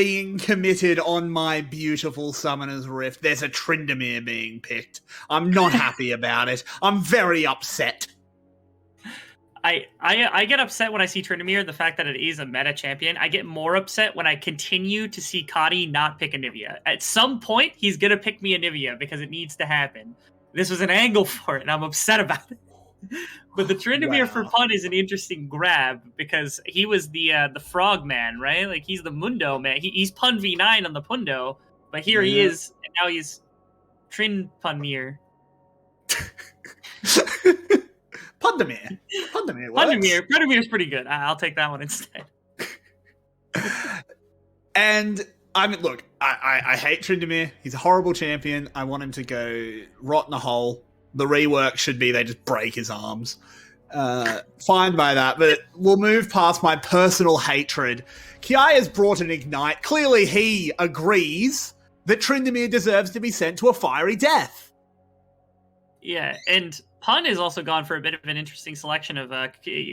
being committed on my beautiful Summoner's Rift. There's a Tryndamere being picked. I'm not happy about it. I'm very upset. I get upset when I see Tryndamere, the fact that it is a meta champion. I get more upset when I continue to see Kadi not pick Anivia. At some point, he's going to pick me Anivia because it needs to happen. This was an angle for it, and I'm upset about it. But the Tryndamere for Pun is an interesting grab because he was the frog man, right? Like, he's the Mundo man. He's Pun V9 on the Pundo, but here he is, and now he's Punmere. Pundamere. Pundamere is pretty good. I'll take that one instead. And I mean, look, I hate Tryndamere. He's a horrible champion. I want him to go rot in a hole. The rework should be they just break his arms. Fine by that, but we'll move past my personal hatred. Kiai has brought an Ignite. Clearly he agrees that Tryndamere deserves to be sent to a fiery death. Yeah, and Pun has also gone for a bit of an interesting selection of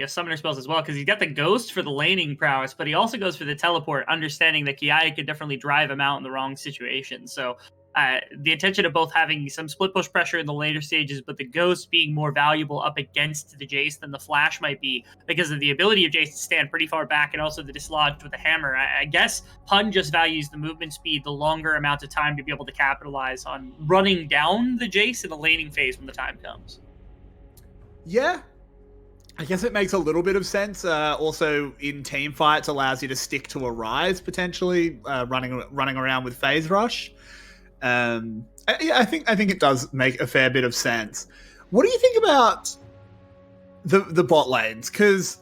summoner spells as well, because he's got the Ghost for the laning prowess, but he also goes for the Teleport, understanding that Kiai could definitely drive him out in the wrong situation. So the intention of both having some split push pressure in the later stages, but the Ghost being more valuable up against the Jace than the Flash might be, because of the ability of Jace to stand pretty far back and also the dislodge with the hammer. I guess Pun just values the movement speed, the longer amount of time to be able to capitalize on running down the Jace in the laning phase when the time comes. Yeah, I guess it makes a little bit of sense. Also, in team fights, allows you to stick to a Rise potentially, running around with Phase Rush. I think it does make a fair bit of sense. What do you think about the bot lanes? Because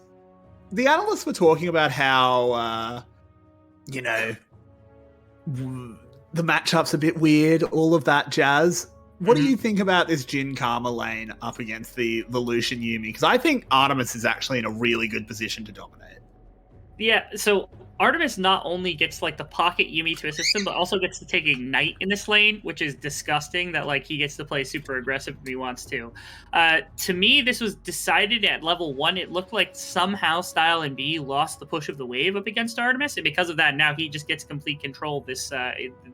the analysts were talking about how the matchup's a bit weird, all of that jazz. What do you think about this Jhin Karma lane up against the Lucian Yuumi? Because I think Artemis is actually in a really good position to dominate. Yeah, so Artemis not only gets like the pocket Yuumi to assist him, but also gets to take Ignite in this lane, which is disgusting that like he gets to play super aggressive if he wants to. To me, this was decided at level 1. It looked like somehow Style and B lost the push of the wave up against Artemis, and because of that, now he just gets complete control of this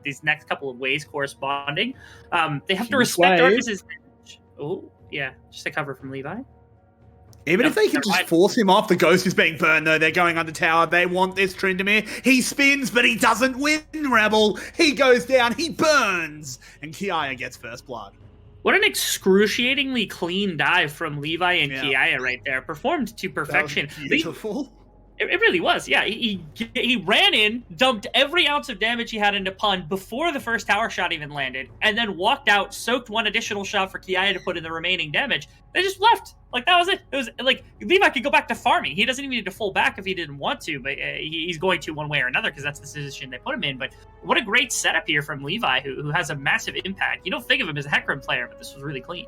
these next couple of waves corresponding. They have to respect Artemis's damage. Oh, yeah, just a cover from Levi. Even if they can just force him off, the Ghost is being burned, though. They're going under tower. They want this Tryndamere. He spins, but he doesn't win, Rebel. He goes down. He burns. And Kiaya gets first blood. What an excruciatingly clean dive from Levi and Kiaya right there. Performed to perfection. That was beautiful. It really was, yeah. He ran in, dumped every ounce of damage he had into Pun before the first tower shot even landed, and then walked out, soaked one additional shot for Kiaya to put in the remaining damage. They just left. Like, that was it. It was like, Levi could go back to farming. He doesn't even need to fall back if he didn't want to, but he's going to one way or another because that's the position they put him in. But what a great setup here from Levi, who has a massive impact. You don't think of him as a Hecarim player, but this was really clean.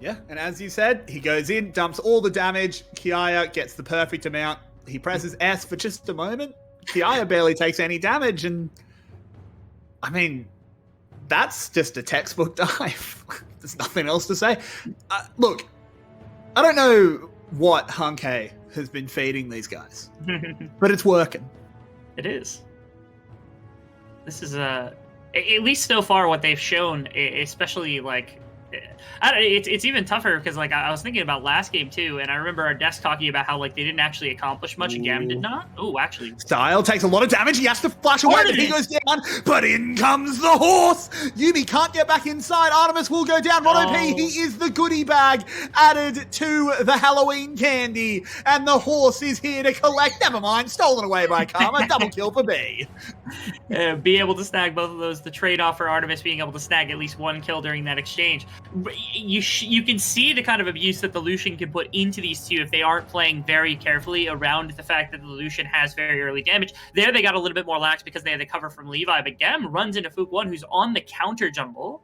Yeah, and as you said, he goes in, dumps all the damage. Kiaya gets the perfect amount. He presses S for just a moment. Kiaya barely takes any damage, and I mean, that's just a textbook dive. There's nothing else to say. Look, I don't know what Hunke has been feeding these guys, but it's working. It is. This is at least so far what they've shown, especially like. It's even tougher because like I was thinking about last game too, and I remember our desk talking about how like they didn't actually accomplish much. GAM did not. Oh, actually, Style takes a lot of damage. He has to flash away, but he goes down. But in comes the horse. Yuumi can't get back inside. Artemis will go down. Ron OP, he is the goodie bag added to the Halloween candy, and the horse is here to collect. Never mind, stolen away by Karma. Double kill for B. Be able to snag both of those. The trade-off for Artemis being able to snag at least one kill during that exchange. You can see the kind of abuse that the Lucian can put into these two if they aren't playing very carefully around the fact that the Lucian has very early damage. There they got a little bit more lax because they had the cover from Levi, but GAM runs into Fook1, who's on the counter jungle.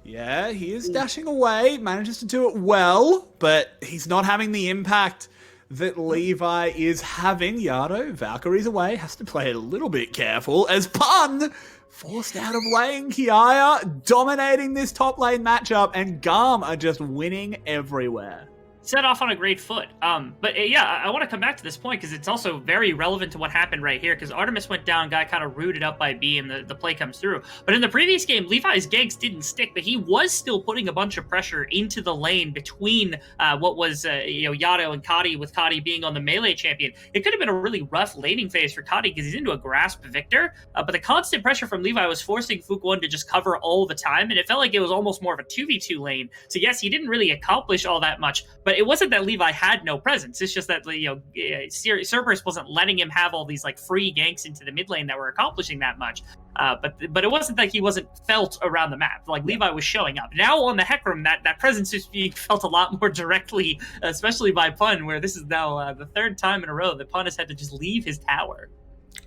Yeah, he is dashing away, manages to do it well, but he's not having the impact that Levi is having. Yardo, Valkyrie's away, has to play it a little bit careful as Pun forced out of lane. Kiaya dominating this top lane matchup, and GAM are just winning everywhere. set off on a great foot. But yeah, I want to come back to this point because it's also very relevant to what happened right here. Because Artemis went down, got kind of rooted up by B, and the play comes through. But in the previous game, Levi's ganks didn't stick, but he was still putting a bunch of pressure into the lane between what was Yato and Kadi, with Kadi being on the melee champion. It could have been a really rough laning phase for Kadi because he's into a grasp Victor. But the constant pressure from Levi was forcing Fukwon to just cover all the time, and it felt like it was almost more of a 2v2 lane. So yes, he didn't really accomplish all that much, but it wasn't that Levi had no presence. It's just that Cerberus wasn't letting him have all these like free ganks into the mid lane that were accomplishing that much. But it wasn't that he wasn't felt around the map. Like Levi was showing up. Now on the Hecarim, that presence is being felt a lot more directly, especially by Pun, where this is now the third time in a row that Pun has had to just leave his tower.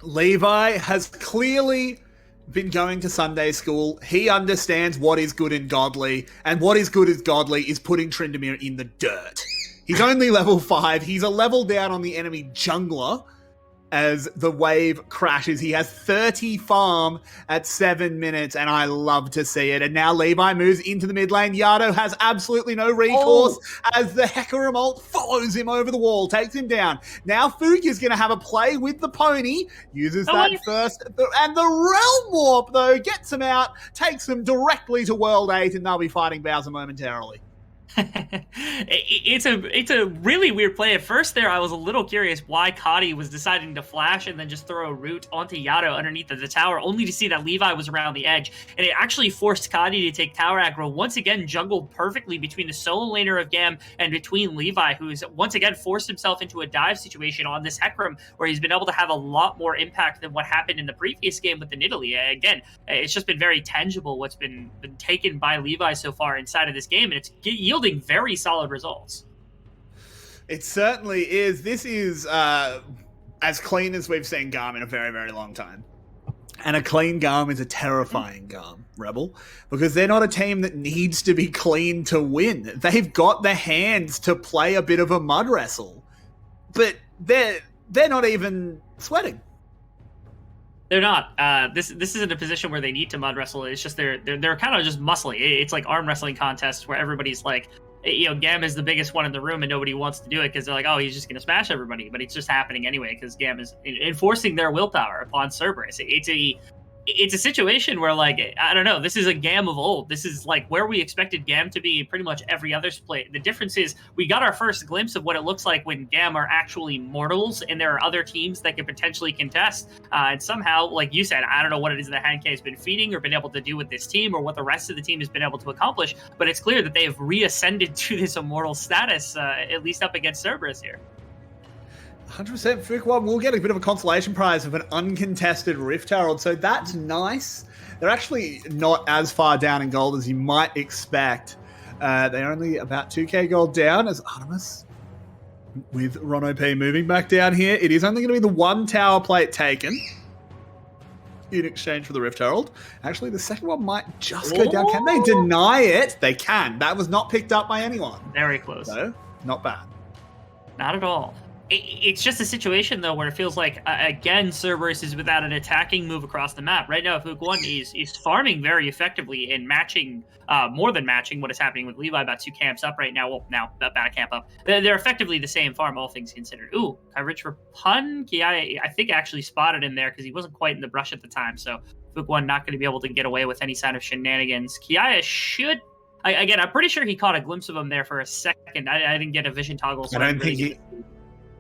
Levi has clearly been going to Sunday school. He understands what is good and godly, and what is good and godly is putting Tryndamere in the dirt. He's only level 5. He's a level down on the enemy jungler as the wave crashes. He has 30 farm at 7 minutes, and I love to see it. And now Levi moves into the mid lane. Yato has absolutely no recourse as the Hecarim ult follows him over the wall, takes him down. Now Fook is going to have a play with the pony, uses that first, and the Realm Warp, though, gets him out, takes him directly to World 8, and they'll be fighting Bowser momentarily. It's a really weird play. At first there, I was a little curious why Kadi was deciding to flash and then just throw a root onto Yato underneath of the tower, only to see that Levi was around the edge. And it actually forced Kadi to take tower aggro, once again juggled perfectly between the solo laner of GAM and between Levi, who's once again forced himself into a dive situation on this Hecarim, where he's been able to have a lot more impact than what happened in the previous game with the Nidalee. Again, it's just been very tangible what's been taken by Levi so far inside of this game, and it's yielding very solid results. It certainly is. This is as clean as we've seen GAM in a very, very long time. And a clean GAM is a terrifying GAM, Rebel, because they're not a team that needs to be clean to win. They've got the hands to play a bit of a mud wrestle, but they're not even sweating. They're not. This isn't a position where they need to mud wrestle. It's just they're kind of just muscling. It's like arm wrestling contests where everybody's like, GAM is the biggest one in the room and nobody wants to do it because they're like, oh, he's just going to smash everybody. But it's just happening anyway because GAM is enforcing their willpower upon Cerberus. It's a situation where, like, I don't know, this is a GAM of old. This is like where we expected GAM to be in pretty much every other split. The difference is we got our first glimpse of what it looks like when GAM are actually mortals and there are other teams that can potentially contest. And somehow, like you said, I don't know what it is that Han K has been feeding or been able to do with this team or what the rest of the team has been able to accomplish, but it's clear that they have reascended to this immortal status, at least up against Cerberus here. 100% Fukwon will get a bit of a consolation prize of an uncontested Rift Herald, so that's nice. They're actually not as far down in gold as you might expect. They're only about 2k gold down as Artemis, with Ron OP moving back down here. It is only going to be the one tower plate taken in exchange for the Rift Herald. Actually, the second one might just go down. Can they deny it? They can. That was not picked up by anyone. Very close. So, not bad. Not at all. It's just a situation, though, where it feels like, again, Cerberus is without an attacking move across the map. Right now, Fukwon is farming very effectively and matching, more than matching what is happening with Levi, about 2 camps up right now. Well, now, about a camp up. They're effectively the same farm, all things considered. Ooh, coverage for Pun. I think actually spotted him there because he wasn't quite in the brush at the time, so Fukwon not going to be able to get away with any sign of shenanigans. Kiaya should... Again, I'm pretty sure he caught a glimpse of him there for a second. I didn't get a vision toggle. So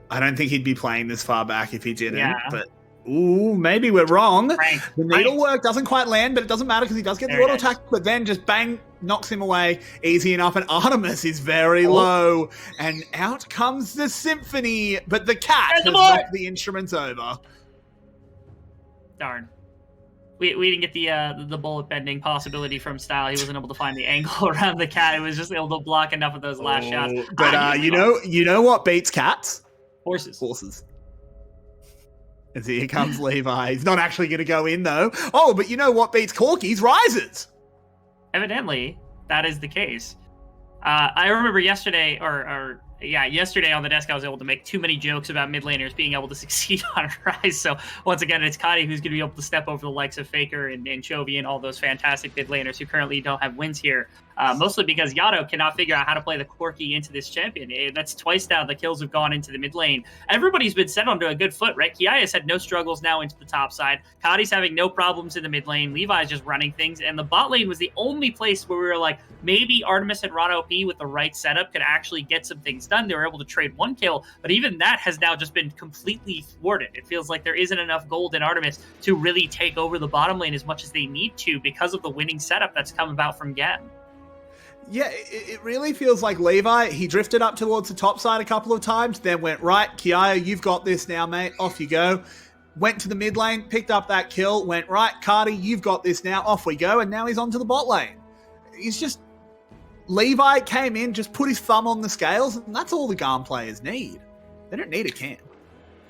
I don't think he'd be playing this far back if he didn't, but ooh, maybe we're wrong. The needlework doesn't quite land, but it doesn't matter because he does get the auto attack, but then just bang, knocks him away easy enough, and Artemis is very low, and out comes the symphony, but the cat has knocked the instruments over. Darn. We didn't get the bullet bending possibility from Style. He wasn't able to find the angle around the cat. It was just able to block enough of those last shots. But you know what beats cats? Horses. And here comes Levi. He's not actually going to go in, though. Oh, but you know what beats Corky's? Rises. Evidently, that is the case. I remember yesterday, or Yeah, yesterday on the desk, I was able to make too many jokes about mid laners being able to succeed on Rise. So once again, it's Kadi who's going to be able to step over the likes of Faker and Chovy and all those fantastic mid laners who currently don't have wins here. Mostly because Yato cannot figure out how to play the Corki into this champion. That's twice now the kills have gone into the mid lane. Everybody's been set onto a good foot, right? Kiaya's had no struggles now into the top side. Kadi's having no problems in the mid lane. Levi's just running things. And the bot lane was the only place where we were like, maybe Artemis and Rod OP with the right setup could actually get some things done. They were able to trade one kill, but even that has now just been completely thwarted. It feels like there isn't enough gold in Artemis to really take over the bottom lane as much as they need to because of the winning setup that's come about from GAM. Yeah, it really feels like Levi, he drifted up towards the top side a couple of times, then went, right, Kiaya, you've got this now, mate, off you go. Went to the mid lane, picked up that kill, went, right, Cardi, you've got this now, off we go, and now he's onto the bot lane. He's just... Levi came in, just put his thumb on the scales, and that's all the GAM players need. They don't need a cam.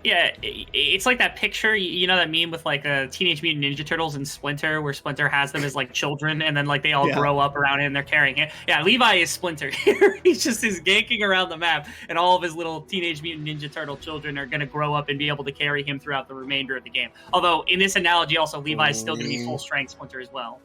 Yeah, it's like that picture, you know that meme with like Teenage Mutant Ninja Turtles and Splinter, where Splinter has them as like children, and then like they all grow up around him and they're carrying it. Yeah, Levi is Splinter here. He's ganking around the map, and all of his little Teenage Mutant Ninja Turtle children are going to grow up and be able to carry him throughout the remainder of the game. Although, in this analogy, also, Levi is still going to be full strength Splinter as well.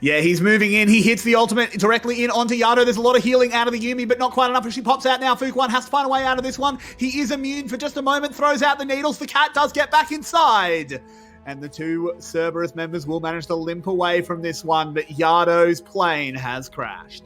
Yeah, he's moving in. He hits the ultimate directly in onto Yato. There's a lot of healing out of the Yumi, but not quite enough as she pops out now. Fook1 has to find a way out of this one. He is immune for just a moment, throws out the needles. The cat does get back inside. And the two Cerberus members will manage to limp away from this one, but Yato's plane has crashed.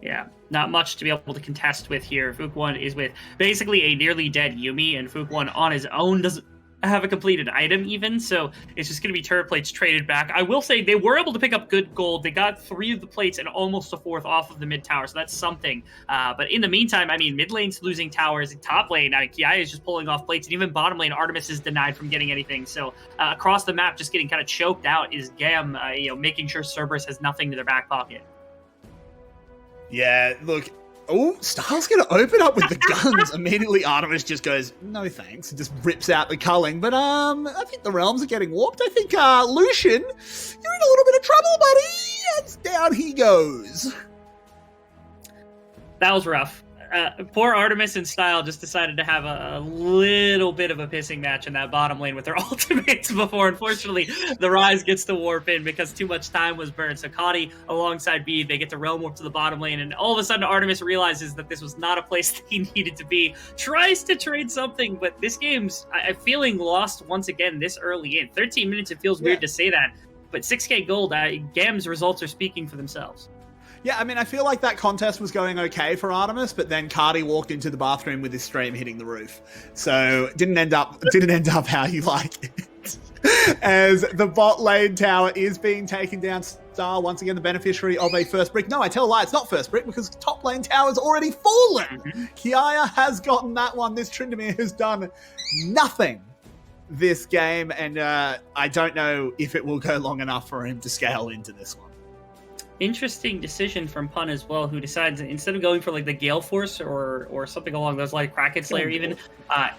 Yeah, not much to be able to contest with here. Fook1 is with basically a nearly dead Yumi, and Fook1 on his own doesn't have a completed item even, so it's just going to be turret plates traded back. I will say they were able to pick up good gold. They got 3 of the plates and almost a 4th off of the mid tower, so that's something. But in the meantime, I mean, mid lane's losing towers, top lane, Kiaya is just pulling off plates, and even bottom lane, Artemis is denied from getting anything. So across the map, just getting kind of choked out is GAM, making sure Cerberus has nothing to their back pocket. Yeah, look. Oh, Style's going to open up with the guns. Immediately, Artemis just goes, no thanks, and just rips out the culling. But I think the realms are getting warped. I think, Lucian, you're in a little bit of trouble, buddy. And down he goes. That was rough. Poor Artemis and Style just decided to have a little bit of a pissing match in that bottom lane with their ultimates before, unfortunately, the Rise gets to warp in because too much time was burned. So Kadi alongside B, they get to realm warp to the bottom lane, and all of a sudden Artemis realizes that this was not a place that he needed to be. Tries to trade something, but this game's I'm feeling lost once again this early in. 13 minutes, it feels weird to say that, but 6k gold, GAM's results are speaking for themselves. Yeah, I mean, I feel like that contest was going okay for Artemis, but then Cardi walked into the bathroom with his stream hitting the roof. So didn't end up how you like it. As the bot lane tower is being taken down, Star once again the beneficiary of a first brick. No, I tell a lie, it's not first brick because top lane tower's already fallen. Kiaya has gotten that one. This Tryndamere has done nothing this game, and I don't know if it will go long enough for him to scale into this one. Interesting decision from Pun as well, who decides instead of going for like the Gale Force or something along those lines, Kraken Slayer even,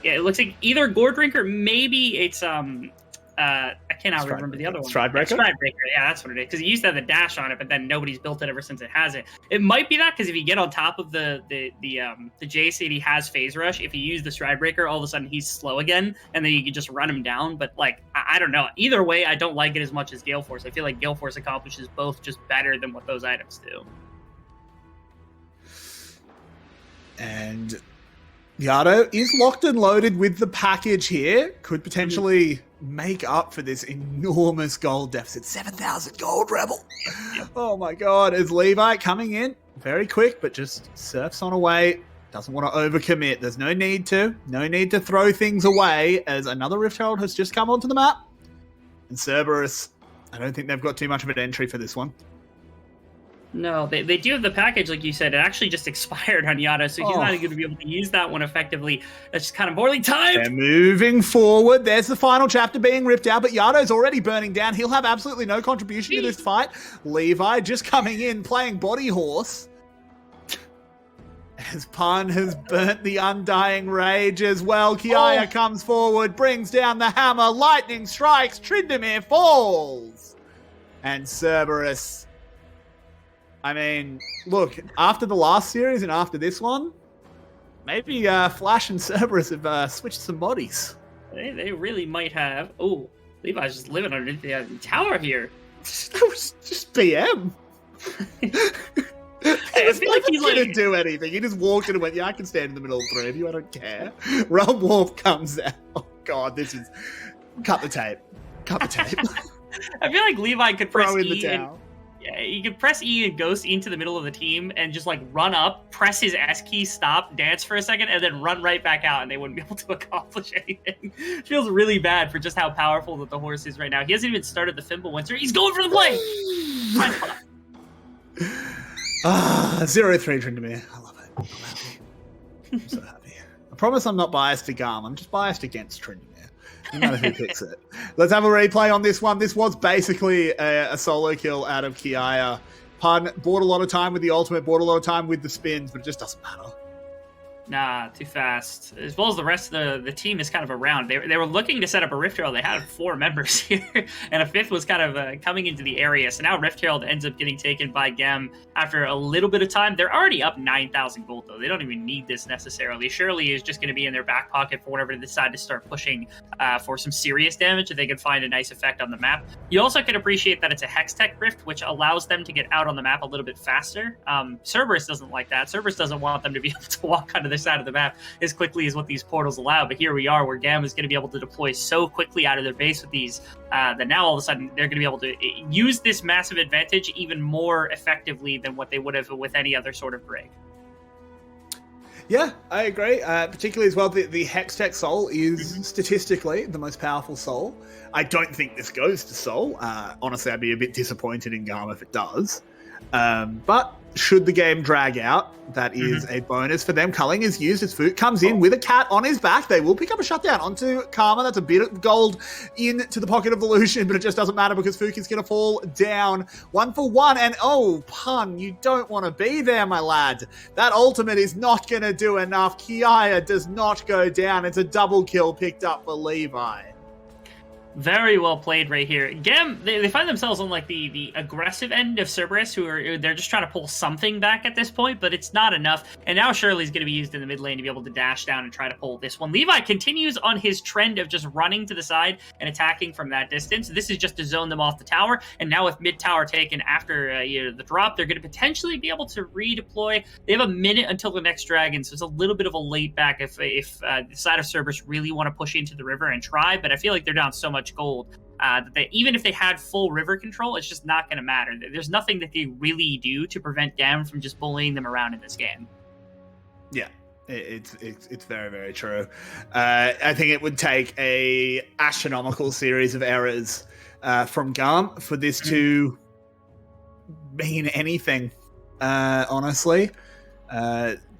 it looks like either Gore Drinker, maybe it's I cannot remember the other one. Stridebreaker? Stridebreaker, yeah, that's what it is. Because it used to have the dash on it, but then nobody's built it ever since it has it. It might be that because if you get on top of the Jace and he has Phase Rush, if you use the Stridebreaker, all of a sudden he's slow again, and then you can just run him down. But like, I don't know. Either way, I don't like it as much as Gale Force. I feel like Gale Force accomplishes both just better than what those items do. And Yato is locked and loaded with the package here. Could potentially make up for this enormous gold deficit. 7,000 gold, Rebel. Oh my god. As Levi coming in very quick, but just surfs on away. Doesn't want to overcommit. There's no need to. No need to throw things away as another Rift Herald has just come onto the map. And Cerberus, I don't think they've got too much of an entry for this one. No, they do have the package, like you said. It actually just expired on Yato, so he's not going to be able to use that one effectively. That's just kind of poorly timed. They're moving forward. There's the final chapter being ripped out, but Yato's already burning down. He'll have absolutely no contribution to this fight. Levi just coming in, playing body horse. As Pun has burnt the Undying Rage as well. Kiaya comes forward, brings down the hammer. Lightning strikes. Tryndamere falls. And Cerberus... I mean, look, after the last series and after this one, Maybe Flash and Cerberus have switched some bodies. They really might have. Oh, Levi's just living underneath the tower here. That was just BM. I feel like he's didn't like do anything. He just walked in and went, "Yeah, I can stand in the middle of three of you. I don't care." Realm Wolf comes out. Oh God, this is cut the tape. Cut the tape. I feel like Levi could press Throw in the E. And, towel. yeah, he could press E and Ghost into the middle of the team and just like run up, press his S key, stop, dance for a second, and then run right back out, and they wouldn't be able to accomplish anything. It feels really bad for just how powerful that the horse is right now. He hasn't even started the Fimbulwinter. He's going for the play. 0-3 Tryndamere. I love it. I'm happy. I'm so happy. I promise I'm not biased to GAM. I'm just biased against Tryndamere. No matter who picks it. Let's have a replay on this one. This was basically a solo kill out of Kiaya. Pun bought a lot of time with the ultimate, bought a lot of time with the spins, but it just doesn't matter. Nah, too fast. As well as the rest of the team is kind of around. They were looking to set up a Rift Herald. They had 4 members here, and a 5th was kind of coming into the area. So now Rift Herald ends up getting taken by GAM after a little bit of time. They're already up 9,000 gold, though. They don't even need this necessarily. Shirley is just going to be in their back pocket for whenever they decide to start pushing for some serious damage, if they can find a nice effect on the map. You also can appreciate that it's a Hextech Rift, which allows them to get out on the map a little bit faster. Cerberus doesn't like that. Cerberus doesn't want them to be able to walk onto the side of the map as quickly as what these portals allow, but here we are where GAM is going to be able to deploy so quickly out of their base with these that now all of a sudden they're going to be able to use this massive advantage even more effectively than what they would have with any other sort of break. Yeah, I agree. Particularly as well, the Hextech Soul is statistically the most powerful soul. I don't think this goes to Soul. Honestly, I'd be a bit disappointed in GAM if it does. But should the game drag out, that is a bonus for them. Culling is used as Fook comes in with a cat on his back. They will pick up a shutdown onto Karma. That's a bit of gold into the pocket of the Lucian, but it just doesn't matter because Fook is going to fall down 1 for 1. And oh, Pun, you don't want to be there, my lad. That ultimate is not going to do enough. Kiaya does not go down. It's a double kill picked up for Levi. Very well played right here. GAM, they find themselves on like the aggressive end of Cerberus, they're just trying to pull something back at this point, but it's not enough. And now Shirley's going to be used in the mid lane to be able to dash down and try to pull this one. Levi continues on his trend of just running to the side and attacking from that distance. This is just to zone them off the tower. And now with mid tower taken after the drop, they're going to potentially be able to redeploy. They have a minute until the next dragon, so it's a little bit of a late back if the side of Cerberus really want to push into the river and try. But I feel like they're down so much gold that even if they had full river control, it's just not going to matter. There's nothing that they really do to prevent GAM from just bullying them around in this game. Yeah, it's very, very true. I think it would take a astronomical series of errors from GAM for this to mean anything. Honestly,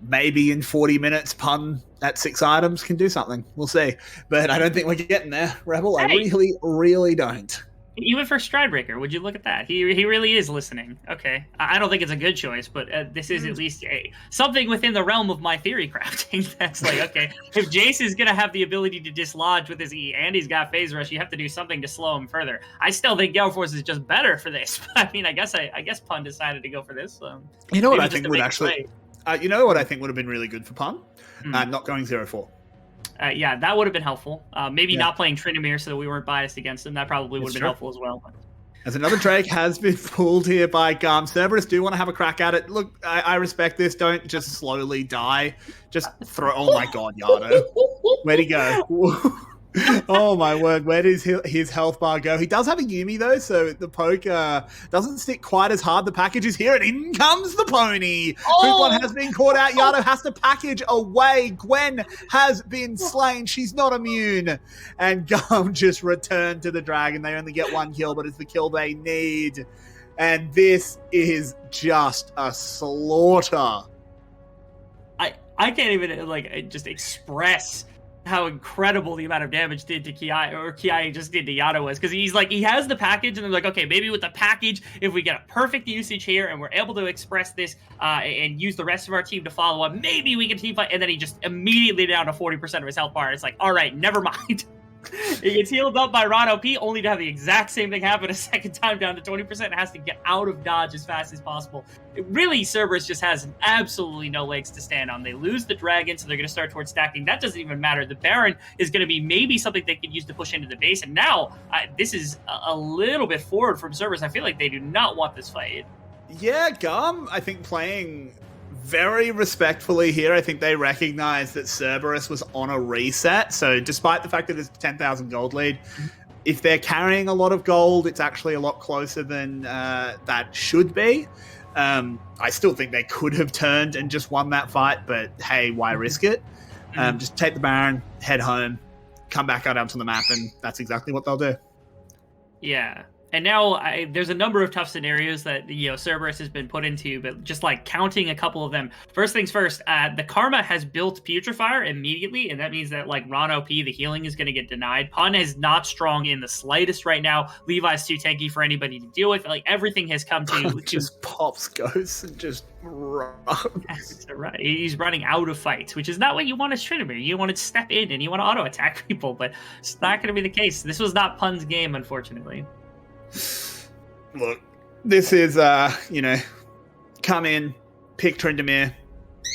maybe in 40 minutes, Pun at 6 items can do something. We'll see. But I don't think we're getting there, Rebel. Hey. I really, really don't. Even for Stridebreaker, would you look at that? He really is listening. Okay. I don't think it's a good choice, but this is at least something within the realm of my theory crafting. That's like, okay, if Jace is going to have the ability to dislodge with his E and he's got Phase Rush, you have to do something to slow him further. I still think Gale Force is just better for this. But I mean, I guess Pun decided to go for this. You know what I think would actually... you know what I think would have been really good for Pun? Not going 0-4. Yeah, that would have been helpful. Maybe not playing Tryndamere so that we weren't biased against him. That probably would have been helpful as well. As another Drake has been pulled here by GAM. Cerberus do want to have a crack at it. Look, I respect this. Don't just slowly die. Just throw... Oh my god, Yardo. Where'd he go? Oh my word, where does his health bar go? He does have a Yumi though, so the poke doesn't stick quite as hard. The package is here, and in comes the pony. One has been caught out. Yardo has to package away. Gwen has been slain. She's not immune. And GAM just returned to the dragon. They only get 1 kill, but it's the kill they need. And this is just a slaughter. I can't even just express how incredible the amount of damage did to Kiaya just did to Yado was, because he has the package, and they're like, okay, maybe with the package, if we get a perfect usage here and we're able to express this and use the rest of our team to follow up, maybe we can team fight. And then he just immediately down to 40% of his health bar. It's like, all right, never mind. He gets healed up by Rod OP, only to have the exact same thing happen a second time down to 20% and has to get out of dodge as fast as possible. Really, Cerberus just has absolutely no legs to stand on. They lose the dragon, so they're going to start towards stacking. That doesn't even matter. The Baron is going to be maybe something they could use to push into the base. And now, this is a little bit forward from Cerberus. I feel like they do not want this fight. Yeah, GAM, I think, playing very respectfully here. I think they recognize that Cerberus was on a reset. So despite the fact that it's a 10,000 gold lead, if they're carrying a lot of gold, it's actually a lot closer than that should be. I still think they could have turned and just won that fight, but hey, why risk it? Just take the Baron, head home, come back out onto the map, and that's exactly what they'll do. Yeah. And now there's a number of tough scenarios that Cerberus has been put into, but just like counting a couple of them. First things first, the Karma has built Putrefier immediately, and that means that like Ron OP, the healing is going to get denied. Pun is not strong in the slightest right now. Levi's too tanky for anybody to deal with. Like everything has come to just pops ghosts and just runs. Right. He's running out of fights, which is not what you want as Trinity. You want to step in and you want to auto attack people, but it's not going to be the case. This was not Pun's game, unfortunately. Look, this is, come in, pick Tryndamere,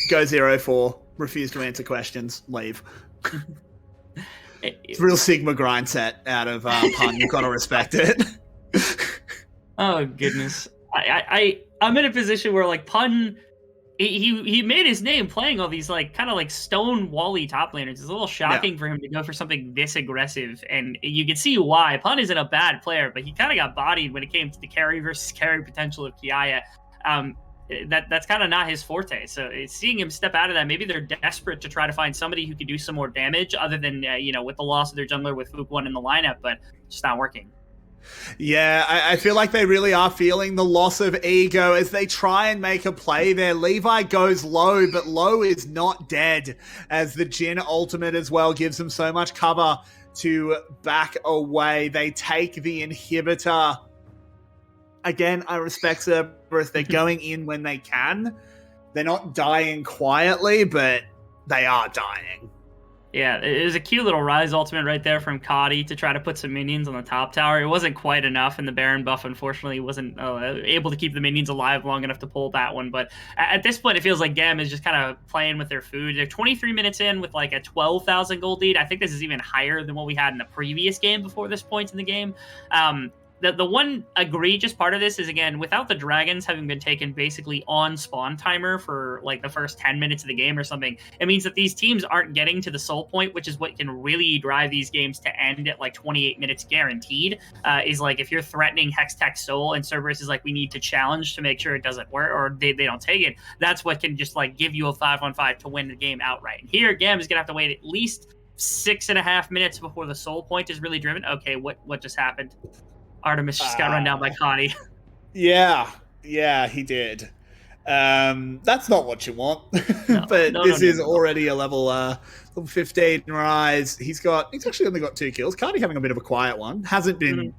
go 0-4, refuse to answer questions, leave. It's a real Sigma grind set out of Pun. You've got to respect it. Oh, goodness. I'm in a position where, like, Pun... He made his name playing all these like kind of like stone wally top laners. It's a little shocking for him to go for something this aggressive, and you can see why. Pun isn't a bad player, but he kind of got bodied when it came to the carry versus carry potential of Kiaya. That's kind of not his forte. So seeing him step out of that, maybe they're desperate to try to find somebody who can do some more damage, other than with the loss of their jungler with Fook 1 in the lineup, but it's just not working. Yeah, I feel like they really are feeling the loss of ego as they try and make a play there. Levi goes low, but low is not dead, as the Jhin ultimate as well gives them so much cover to back away. They take the inhibitor. Again, I respect Cerberus. They're going in when they can. They're not dying quietly, but they are dying. Yeah, it was a cute little Rise ultimate right there from Kadi to try to put some minions on the top tower. It wasn't quite enough, and the Baron buff, unfortunately, wasn't able to keep the minions alive long enough to pull that one. But at this point, it feels like GAM is just kind of playing with their food. They're 23 minutes in with like a 12,000 gold lead. I think this is even higher than what we had in the previous game before this point in the game. The one egregious part of this is, again, without the dragons having been taken basically on spawn timer for like the first 10 minutes of the game or something, it means that these teams aren't getting to the soul point, which is what can really drive these games to end at like 28 minutes guaranteed, is like if you're threatening Hextech Soul and Cerberus is like, we need to challenge to make sure it doesn't work or they don't take it, that's what can just like give you a 5-on-5 to win the game outright. And here, GAM is going to have to wait at least 6.5 minutes before the soul point is really driven. Okay, what just happened? Artemis just got run down by Connie. Yeah, he did. That's not what you want. No, but no, this no, is no. already a level 15 rise. He's actually only got 2 kills. Cardi having a bit of a quiet one. Hasn't been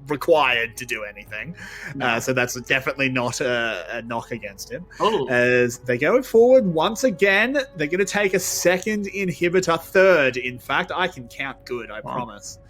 required to do anything. No. So that's definitely not a knock against him. Oh. As they go forward once again, they're going to take a second inhibitor, third. In fact, I can count good, I promise.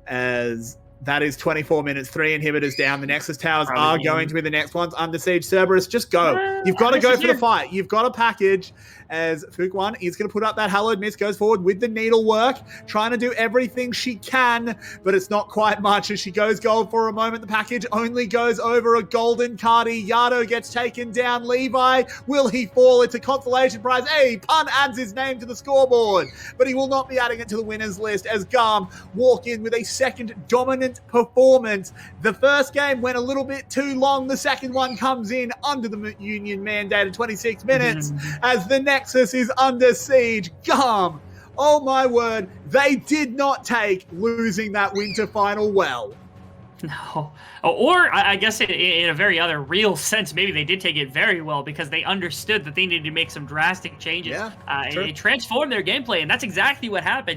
As that is 24 minutes, 3 inhibitors down. The Nexus towers are going to be the next ones under siege. Cerberus, just go. You've got to go for the fight. You've got a package. As Fook 1 is going to put up that hallowed mist, goes forward with the needlework, trying to do everything she can, but it's not quite much as she goes gold for a moment. The package only goes over a golden Cardi. Yado gets taken down. Levi, will he fall? It's a consolation prize. Hey, Pun adds his name to the scoreboard, but he will not be adding it to the winners list as GAM walk in with a second dominant performance. The first game went a little bit too long. The second one comes in under the Union mandated 26 minutes as the Nexus is under siege. GAM, oh my word, they did not take losing that winter final well. No. Or I guess in a very other real sense, maybe they did take it very well because they understood that they needed to make some drastic changes. Yeah, it transformed their gameplay, and that's exactly what happened.